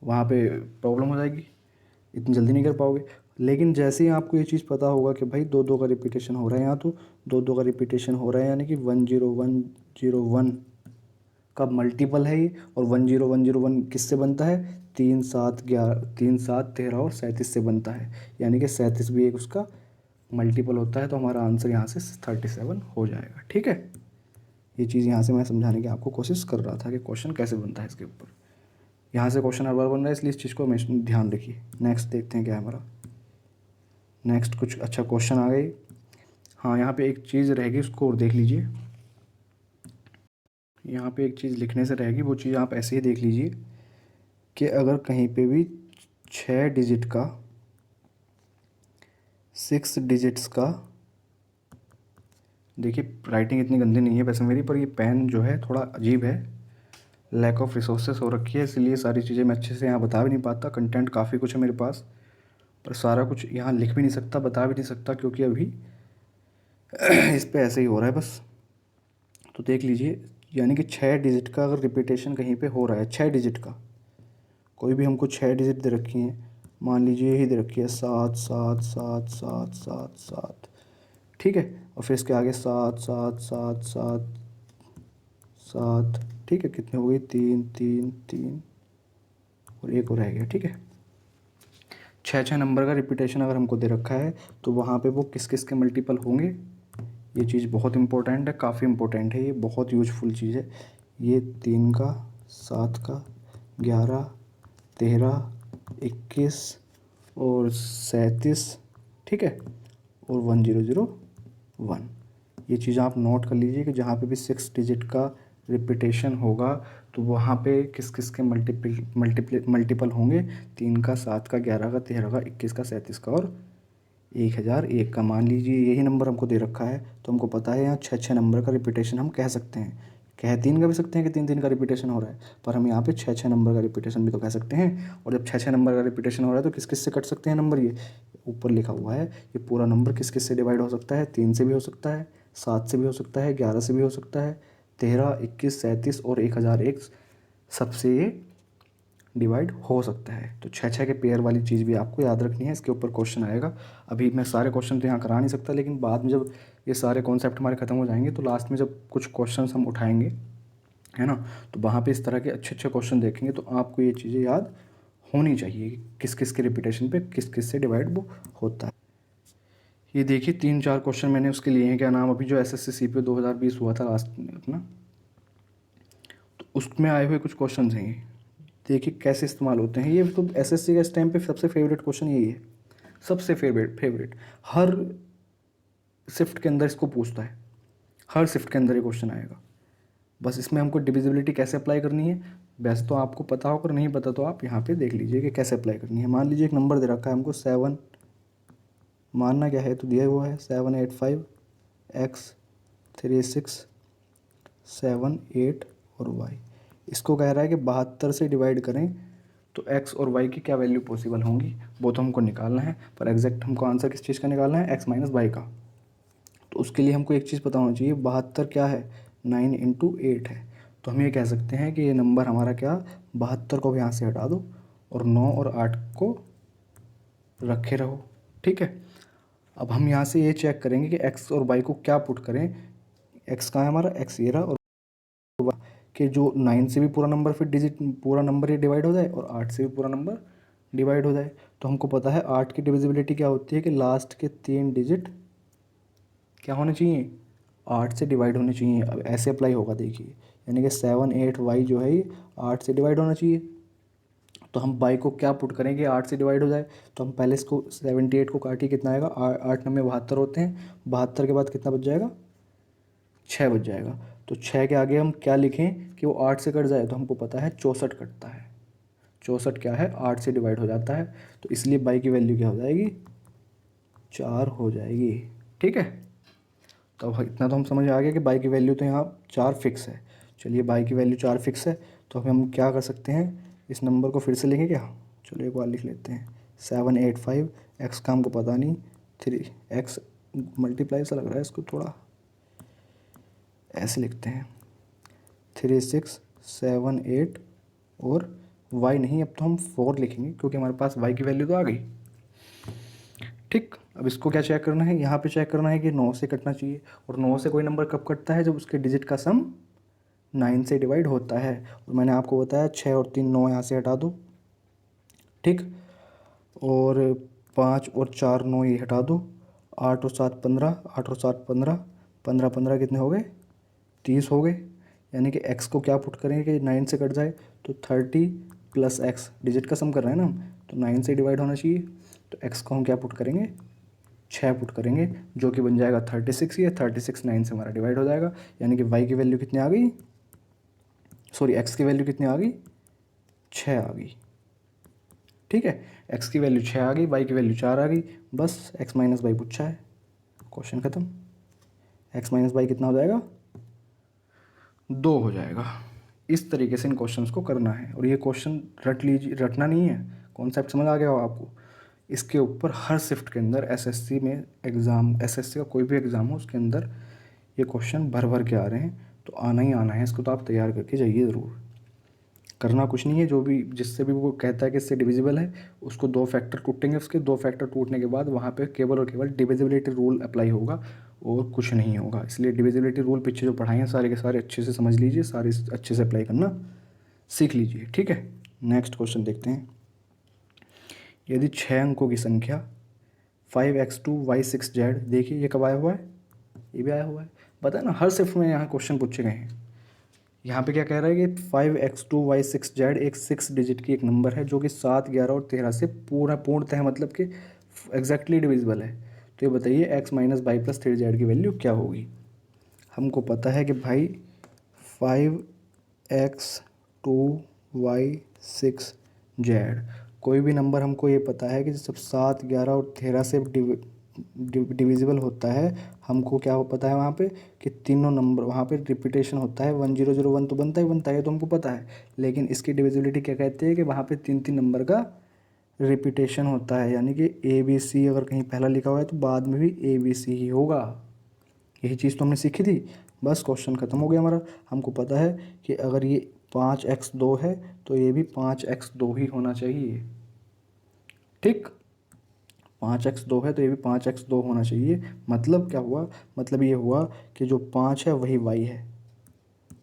वहाँ पे प्रॉब्लम हो जाएगी, इतनी जल्दी नहीं कर पाओगे। लेकिन जैसे ही आपको ये चीज़ पता होगा कि भाई दो दो का रिपीटेशन हो रहा है, यहाँ तो दो दो का रिपीटेशन हो रहा है, यानी कि 10101 का मल्टीपल है ये, और 10101 किससे बनता है, 3 7 11, 3 7 13 और 37 से बनता है, यानी कि 37 भी एक उसका मल्टीपल होता है। तो हमारा आंसर यहाँ से 37 हो जाएगा। ठीक है, ये चीज़ यहाँ से मैं समझाने की आपको कोशिश कर रहा था कि क्वेश्चन कैसे बनता है इसके ऊपर। यहाँ से क्वेश्चन हर बार बन रहा है, इसलिए इस चीज़ को हमेशा ध्यान रखिए। नेक्स्ट देखते हैं क्या है हमारा। नेक्स्ट कुछ अच्छा क्वेश्चन आ गई। हाँ, यहाँ पे एक चीज़ रहेगी, उसको और देख लीजिए। यहाँ पे एक चीज़ लिखने से रहेगी, वो चीज़ आप ऐसे ही देख लीजिए कि अगर कहीं पे भी 6 डिजिट का, 6 डिजिट्स का, देखिए राइटिंग इतनी गंदी नहीं है वैसे मेरी, पर ये पेन जो है थोड़ा अजीब है, लैक ऑफ रिसोर्सेस हो रखी है, इसलिए सारी चीज़ें मैं अच्छे से यहाँ बता भी नहीं पाता। कंटेंट काफ़ी कुछ है मेरे पास, पर सारा कुछ यहाँ लिख भी नहीं सकता, बता भी नहीं सकता, क्योंकि अभी इस पे ऐसे ही हो रहा है बस। तो देख लीजिए, यानी कि 6 डिजिट का अगर रिपीटेशन कहीं पे हो रहा है, 6 डिजिट का, कोई भी हमको 6 डिजिट दे रखी हैं, मान लीजिए यही दे रखी है 7 7 7 7 7 7, ठीक है, और फिर इसके आगे 7 7 7 7 7, ठीक है, कितने हो गई, 3 3 3 और एक और रह गया। ठीक है, 6 नंबर का रिपीटेशन अगर हमको दे रखा है तो वहाँ पे वो किस किस के मल्टीपल होंगे, ये चीज़ बहुत इंपॉर्टेंट है, काफ़ी इंपॉर्टेंट है, ये बहुत यूजफुल चीज़ है। ये 3 का, 7 का, 11, 13, 21 और 37, ठीक है, और 1001। ये चीज़ आप नोट कर लीजिए कि जहाँ पे भी 6 डिजिट का रिपीटेशन होगा तो वहाँ पे किस किस के मल्टीपल होंगे, 3 का, 7 का, 11 का, 13 का, 21 का, 37 का और 1001 का। मान लीजिए यही नंबर हमको दे रखा है, तो हमको पता है यहाँ 6 नंबर का रिपीटेशन हम कह सकते हैं, कह 3 का भी सकते हैं कि 3 का रिपीटेशन हो रहा है, पर हम यहाँ पे 6 नंबर का रिपीटेशन भी तो कह सकते हैं। और जब 6 नंबर का रिपीटेशन हो रहा है तो किस किस से कट सकते हैं नंबर, ये ऊपर लिखा हुआ है, ये पूरा नंबर किस किस से डिवाइड हो सकता है, 3 से भी हो सकता है, 7 से भी हो सकता है, 11 से भी हो सकता है, 13, 21, 37 और 1001 सबसे ये डिवाइड हो सकता है। तो 6 के पेयर वाली चीज़ भी आपको याद रखनी है, इसके ऊपर क्वेश्चन आएगा। अभी मैं सारे क्वेश्चन तो यहाँ करा नहीं सकता, लेकिन बाद में जब ये सारे कॉन्सेप्ट हमारे ख़त्म हो जाएंगे तो लास्ट में जब कुछ क्वेश्चन हम उठाएंगे, है ना, तो वहाँ पे इस तरह के अच्छे अच्छे क्वेश्चन देखेंगे तो आपको ये चीज़ें याद होनी चाहिए, किस किस के रिपीटेशन पे किस किस से डिवाइड वो होता है। ये देखिए 3 4 क्वेश्चन मैंने उसके लिए हैं, क्या नाम, अभी जो एसएससी सीपीओ 2020 हुआ था लास्ट में अपना, तो उसमें आए हुए कुछ क्वेश्चन हैं ये। देखिए कैसे इस्तेमाल होते हैं ये, तो एसएससी का इस टाइम पे सबसे फेवरेट क्वेश्चन यही है, सबसे फेवरेट हर शिफ्ट के अंदर इसको पूछता है, हर शिफ्ट के अंदर ये क्वेश्चन आएगा। बस इसमें हमको डिविजिबिलिटी कैसे अप्लाई करनी है, वैसे तो आपको पता होगा, नहीं पता तो आप यहाँ पे देख लीजिए कि कैसे अप्लाई करनी है। मान लीजिए एक नंबर दे रखा है हमको 7, मानना क्या है तो दिया हुआ है 785x36 7 8 और y। इसको कह रहा है कि 72 से डिवाइड करें तो x और y की क्या वैल्यू पॉसिबल होंगी, वो तो हमको निकालना है, पर एग्जैक्ट हमको आंसर किस चीज़ का निकालना है, x माइनस वाई का। तो उसके लिए हमको एक चीज़ पता होना चाहिए, 72 क्या है, 9 इंटू 8 है। तो हम ये कह सकते हैं कि ये नंबर हमारा क्या, 72 को भी यहाँ से हटा दो और 9 और 8 को रखे रहो। ठीक है, अब हम यहाँ से ये चेक करेंगे कि x और y को क्या पुट करें, x कहाँ है हमारा, x ये रहा, और y कि जो 9 से भी पूरा नंबर फिर डिजिट पूरा नंबर ही डिवाइड हो जाए और 8 से भी पूरा नंबर डिवाइड हो जाए। तो हमको पता है 8 की डिविजिबिलिटी क्या होती है कि लास्ट के 3 डिजिट क्या होने चाहिए, 8 से डिवाइड होने चाहिए। अब ऐसे अप्लाई होगा देखिए, यानी कि 7 8 वाई जो है ये 8 से डिवाइड होना चाहिए। तो हम बाई को क्या पुट करेंगे 8 से डिवाइड हो जाए, तो हम पहले इसको 78 को काटिए, कितना आएगा 8 9 72 होते हैं, 72 के बाद कितना बच जाएगा 6 बच जाएगा। तो 6 के आगे हम क्या लिखें कि वो 8 से कट जाए, तो हमको पता है 64 कटता है। 64 क्या है 8 से डिवाइड हो जाता है, तो इसलिए बाई की वैल्यू क्या हो जाएगी 4 हो जाएगी। ठीक है, तो अब इतना तो हम समझ आ गया कि बाई की वैल्यू तो यहाँ 4 फिक्स है। चलिए बाई की वैल्यू 4 फिक्स है, तो हम क्या कर सकते हैं, इस नंबर को फिर से लिखें क्या, चलो एक बार लिख लेते हैं 785, एक्स का हमको पता नहीं, 3x मल्टीप्लाई सा लग रहा है इसको, थोड़ा ऐसे लिखते हैं 3678, और y नहीं, अब तो हम 4 लिखेंगे क्योंकि हमारे पास y की वैल्यू तो आ गई। ठीक, अब इसको क्या चेक करना है, यहाँ पे चेक करना है कि 9 से कटना चाहिए, और 9 से कोई नंबर कब कटता है, जब उसके डिजिट का सम 9 से डिवाइड होता है। और मैंने आपको बताया 6 और 3 9 यहाँ से हटा दो, ठीक, और 5 और 4 9 ये हटा दो, 8 और 7 15, 8 और 7 15, 15 15 कितने हो गए 30 हो गए। यानी कि x को क्या पुट करेंगे कि 9 से कट जाए, तो 30 प्लस x, डिजिट का सम कर रहे हैं ना हम, तो 9 से डिवाइड होना चाहिए, तो x को हम क्या पुट करेंगे 6 पुट करेंगे, जो कि बन जाएगा 36। ये 36 9 से हमारा डिवाइड हो जाएगा, यानी कि y की वैल्यू कितनी आ गई, सॉरी x की वैल्यू कितनी आ गई 6 आ गई। ठीक है, x की वैल्यू 6 आ गई, y की वैल्यू 4 आ गई, बस x माइनस वाई पूछा है, क्वेश्चन ख़त्म। x माइनस वाई कितना हो जाएगा 2 हो जाएगा। इस तरीके से इन क्वेश्चंस को करना है, और ये क्वेश्चन रट लीजिए, रटना नहीं है, कॉन्सेप्ट समझ आ गया हो आपको। इसके ऊपर हर शिफ्ट के अंदर एसएससी में एग्ज़ाम, एसएससी का कोई भी एग्ज़ाम हो उसके अंदर ये क्वेश्चन भर भर के आ रहे हैं, तो आना ही आना है, इसको तो आप तैयार करके जाइए ज़रूर। करना कुछ नहीं है, जो भी जिससे भी वो कहता है कि इससे डिविजिबल है, उसको 2 फैक्टर टूटेंगे, उसके 2 फैक्टर टूटने के बाद वहाँ पे केवल और केवल डिविजिबिलिटी रूल अप्लाई होगा और कुछ नहीं होगा। इसलिए डिविजिबिलिटी रूल पीछे जो पढ़ाए हैं सारे के सारे अच्छे से समझ लीजिए, सारे अच्छे से अप्लाई करना सीख लीजिए। ठीक है, नेक्स्ट क्वेश्चन देखते हैं। यदि 6 अंकों की संख्या 5x2y6z, देखिए ये कब आया हुआ है, ये भी आया हुआ है, पता है ना, हर शिफ्ट में यहाँ क्वेश्चन पूछे गए हैं। यहाँ पे क्या कह रहा है कि 5x2y6z एक 6 डिजिट की एक नंबर है जो कि 7 11 और 13 से पूर्णतः मतलब कि एग्जैक्टली डिविजिबल है। तो ये बताइए x minus Y plus 3z की वैल्यू क्या होगी। हमको पता है कि भाई 5x2y6z, कोई भी नंबर हमको ये पता है कि जब 7 11 और 13 से डिविजिबल होता है, हमको क्या पता है वहाँ पे कि तीनों नंबर वहाँ पे रिपीटेशन होता है, 1001 तो बनता ही बनता है, तो हमको पता है। लेकिन इसकी डिविजिबिलिटी क्या कहते हैं कि वहाँ पे 3 नंबर का रिपीटेशन होता है, यानी कि ABC अगर कहीं पहला लिखा हुआ है तो बाद में भी ABC ही होगा। यही चीज़ तो हमने सीखी थी, बस क्वेश्चन ख़त्म हो गया हमारा। हमको पता है कि अगर ये 5x2 है तो ये भी 5x2 ही होना चाहिए। ठीक, 5x2 है तो ये भी 5x2 होना चाहिए। मतलब क्या हुआ, मतलब ये हुआ कि जो 5 है वही y है,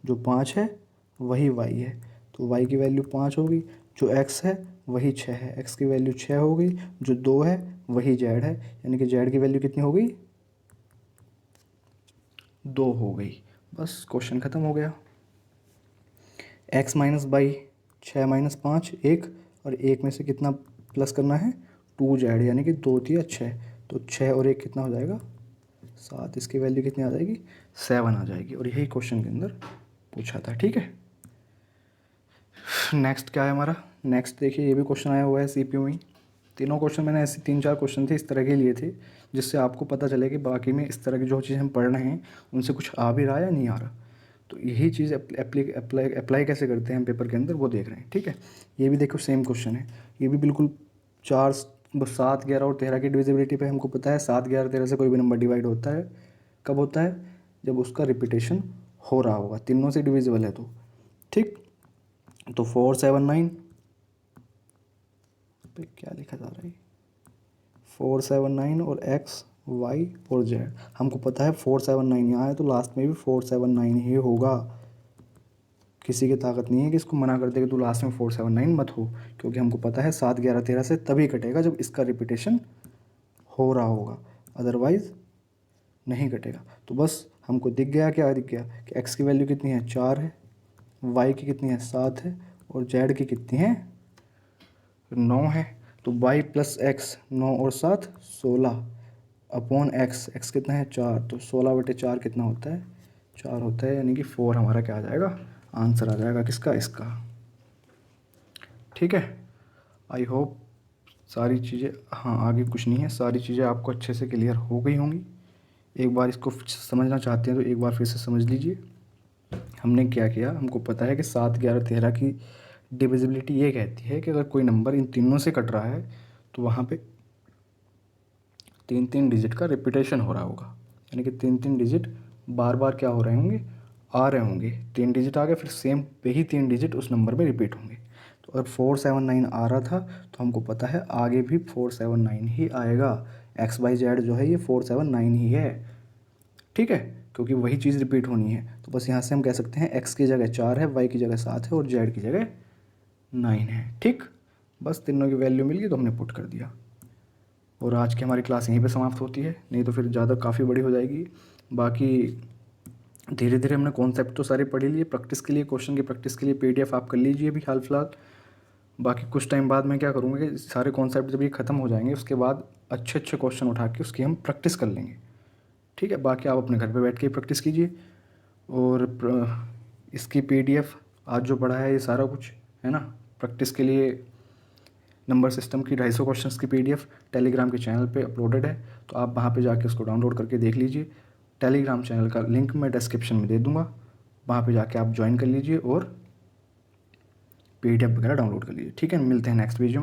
जो 5 है वही y है, तो y की वैल्यू 5 होगी, जो x है वही 6 है, x की वैल्यू 6 हो गई, जो 2 है वही z है, यानी कि z की वैल्यू कितनी हो गई 2 हो गई। बस क्वेश्चन ख़त्म हो गया। x माइनस बाई 6 माइनस 5 1, और 1 में से कितना प्लस करना है 2z, यानी कि 2 3 6, तो 6 और 1 कितना हो जाएगा 7, इसकी वैल्यू कितनी आ जाएगी 7 आ जाएगी, और यही क्वेश्चन के अंदर पूछा था। ठीक है, नेक्स्ट क्या है हमारा, नेक्स्ट देखिए ये भी क्वेश्चन आया हुआ है सीपीयू में। तीनों क्वेश्चन मैंने ऐसे 3 4 क्वेश्चन थे इस तरह के लिए थे, जिससे आपको पता चले कि बाकी में इस तरह की जो चीज़ हम पढ़ रहे हैं उनसे कुछ आ भी रहा है या नहीं आ रहा। तो यही चीज़ अप्लाई कैसे करते हैं हम पेपर के अंदर वो देख रहे हैं। ठीक है, ये भी देखो सेम क्वेश्चन है, ये भी बिल्कुल 7 11 और 13 की डिविजिबिलिटी पे हमको पता है 7 11 13 से कोई भी नंबर डिवाइड होता है, कब होता है जब उसका रिपीटेशन हो रहा होगा, तीनों से डिविजिबल है तो। ठीक, तो 4 7 9 पे क्या लिखा जा रहा है 4 7 9 और x y और z, हमको पता है 4 7 9 यहाँ है तो लास्ट में भी 4 7 9 ही होगा। किसी की ताकत नहीं है कि इसको मना कर दे कि तू लास्ट में 4 7 9 मत हो, क्योंकि हमको पता है 7 11 13 से तभी कटेगा जब इसका रिपीटेशन हो रहा होगा, अदरवाइज नहीं घटेगा। तो बस हमको दिख गया, क्या दिख गया कि x की वैल्यू कितनी है 4 है, y की कितनी है 7 है और z की कितनी है 9 है। तो y प्लस एक्स 9 और 7 16 अपॉन x कितना है 4, तो 16/4 कितना होता है 4 होता है, यानी कि 4 हमारा क्या आ जाएगा, आंसर आ जाएगा किसका, इसका। ठीक है, आई होप सारी चीज़ें, हाँ आगे कुछ नहीं है, सारी चीज़ें आपको अच्छे से क्लियर हो गई होंगी। एक बार इसको समझना चाहते हैं तो एक बार फिर से समझ लीजिए। हमने क्या किया, हमको पता है कि 7, 11, 13 की डिविजिबिलिटी ये कहती है कि अगर कोई नंबर इन तीनों से कट रहा है तो वहाँ पे 3-3 डिजिट का रिपीटेशन हो रहा होगा, यानी कि 3-3 डिजिट बार बार क्या हो रहे होंगे, आ रहे होंगे। 3 डिजिट आ गए, फिर सेम वही 3 डिजिट उस नंबर में रिपीट होंगे। तो अगर 479 आ रहा था तो हमको पता है आगे भी 479 ही आएगा। XYZ जो है ये 479 ही है। ठीक है, क्योंकि वही चीज़ रिपीट होनी है। तो बस यहाँ से हम कह सकते हैं x की जगह 4 है, y की जगह 7 है और z की जगह 9 है। ठीक, बस तीनों की वैल्यू मिल गई तो हमने पुट कर दिया। और आज की हमारी क्लास यहीं पे समाप्त होती है, नहीं तो फिर ज़्यादा काफ़ी बड़ी हो जाएगी। बाकी धीरे धीरे हमने कॉन्सेप्ट तो सारे पढ़ लिए, प्रैक्टिस के लिए, क्वेश्चन की प्रैक्टिस के लिए PDF आप कर लीजिए अभी हाल फिलहाल। बाकी कुछ टाइम बाद मैं क्या करूँगा कि सारे कॉन्सेप्ट जब ये ख़त्म हो जाएंगे उसके बाद अच्छे अच्छे क्वेश्चन उठा के उसकी हम प्रैक्टिस कर लेंगे। ठीक है, बाकी आप अपने घर पे बैठ के ही प्रैक्टिस कीजिए। और इसकी PDF आज जो पढ़ा है ये सारा कुछ है ना, प्रैक्टिस के लिए नंबर सिस्टम की 250 क्वेश्चंस की PDF टेलीग्राम के चैनल पे अपलोडेड है, तो आप वहाँ पे जाके उसको डाउनलोड करके देख लीजिए। टेलीग्राम चैनल का लिंक मैं डिस्क्रिप्शन में दे दूँगा, वहाँ पे जाके आप ज्वाइन कर लीजिए और PDF वगैरह डाउनलोड कर लीजिए। ठीक है, मिलते हैं नेक्स्ट वीडियो में।